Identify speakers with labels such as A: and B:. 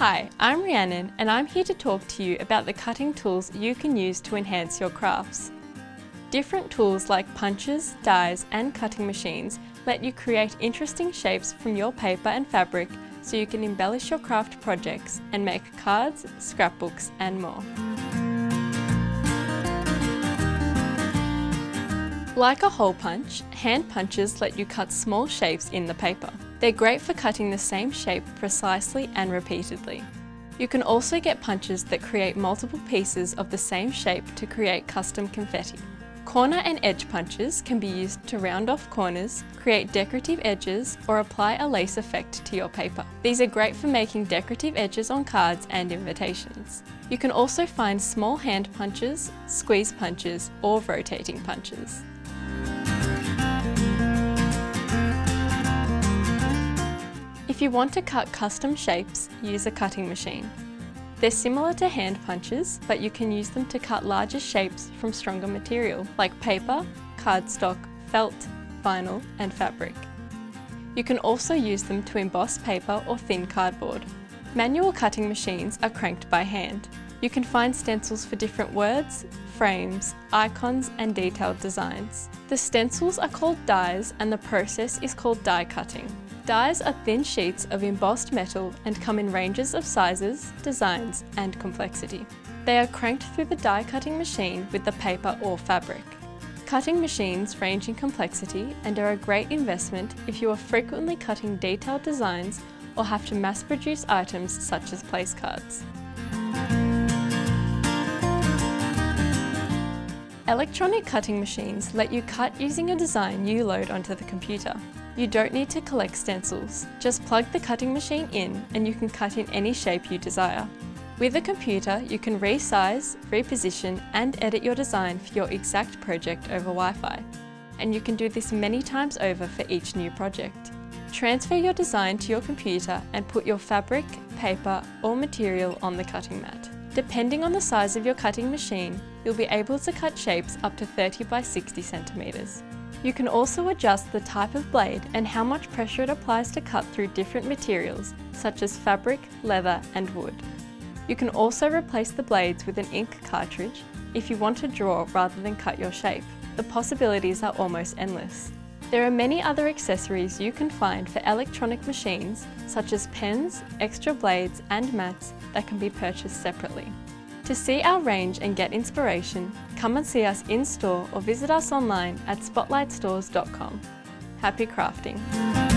A: Hi, I'm Rhiannon and I'm here to talk to you about the cutting tools you can use to enhance your crafts. Different tools like punches, dies and cutting machines let you create interesting shapes from your paper and fabric so you can embellish your craft projects and make cards, scrapbooks and more. Like a hole punch, hand punches let you cut small shapes in the paper. They're great for cutting the same shape precisely and repeatedly. You can also get punches that create multiple pieces of the same shape to create custom confetti. Corner and edge punches can be used to round off corners, create decorative edges, or apply a lace effect to your paper. These are great for making decorative edges on cards and invitations. You can also find small hand punches, squeeze punches, or rotating punches. If you want to cut custom shapes, use a cutting machine. They're similar to hand punches, but you can use them to cut larger shapes from stronger material like paper, cardstock, felt, vinyl, and fabric. You can also use them to emboss paper or thin cardboard. Manual cutting machines are cranked by hand. You can find stencils for different words, frames, icons, and detailed designs. The stencils are called dies and the process is called die cutting. Dies are thin sheets of embossed metal and come in ranges of sizes, designs, and complexity. They are cranked through the die cutting machine with the paper or fabric. Cutting machines range in complexity and are a great investment if you are frequently cutting detailed designs or have to mass produce items such as place cards. Electronic cutting machines let you cut using a design you load onto the computer. You don't need to collect stencils. Just plug the cutting machine in and you can cut in any shape you desire. With a computer, you can resize, reposition and edit your design for your exact project over Wi-Fi. And you can do this many times over for each new project. Transfer your design to your computer and put your fabric, paper or material on the cutting mat. Depending on the size of your cutting machine, you'll be able to cut shapes up to 30 by 60 centimeters. You can also adjust the type of blade and how much pressure it applies to cut through different materials such as fabric, leather and wood. You can also replace the blades with an ink cartridge if you want to draw rather than cut your shape. The possibilities are almost endless. There are many other accessories you can find for electronic machines such as pens, extra blades and mats that can be purchased separately. To see our range and get inspiration, come and see us in store or visit us online at spotlightstores.com. Happy crafting!